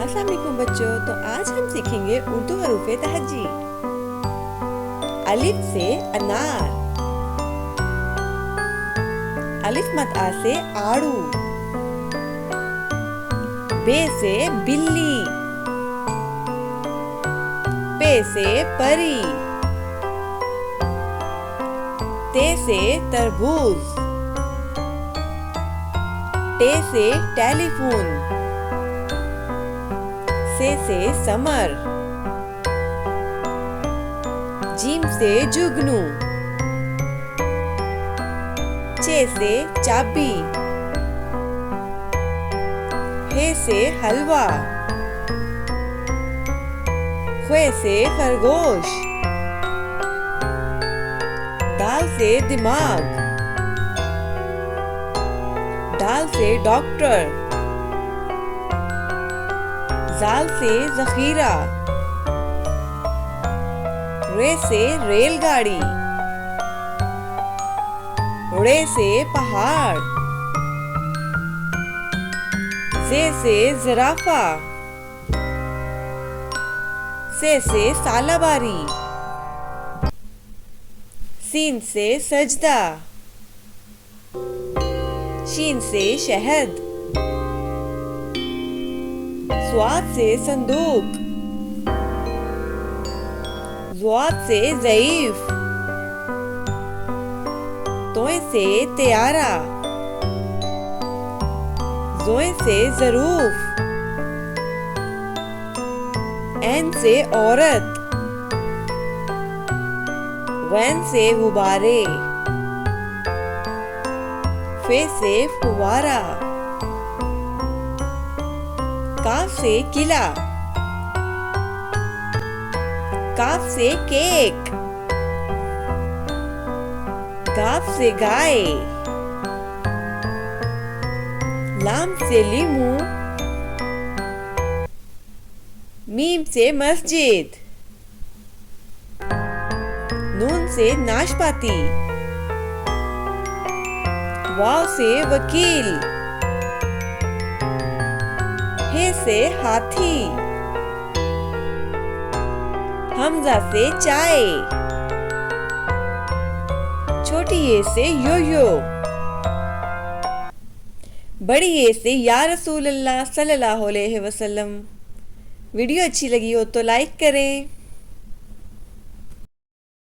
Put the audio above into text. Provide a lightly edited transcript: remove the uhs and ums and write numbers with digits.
अस्सलाम वालेकुम बच्चों। तो आज हम सीखेंगे उर्दू हरूफ़े तहज्जी। अलिफ से अनार, अलिफ मद आ से आड़ू, बे से बिल्ली, पे से परी, ते से तरबूज, टे से टेलीफोन, से समर, जीम से जुगनू, चे से चाबी, हे से हलवा, ख्वे से खरगोश, दाल से दिमाग, दाल से डॉक्टर, जाल से जखीरा, रे से रेलगाड़ी, रे से पहाड़, से जिराफा, से सालाबारी, सीन से सजदा, शीन से शहद, स्वाद से संदूक, ज़्वाद से ज़ईफ, तोए से त्यारा, ज़ोए से ज़रूफ, ऐन से औरत, वैन से गुब्बारे, फे से फुवारा, काफ से किला, काफ से केक, गाफ से गाय, लाम से लीमू, मीम से मस्जिद, नून से नाशपाती, वाव से वकील, हे से हाथी, हमजा से चाय, छोटी ए से यो-यो, बड़ी ए से या रसूल अल्लाह सल्लल्लाहु अलैहि वसल्लम। वीडियो अच्छी लगी हो तो लाइक करें।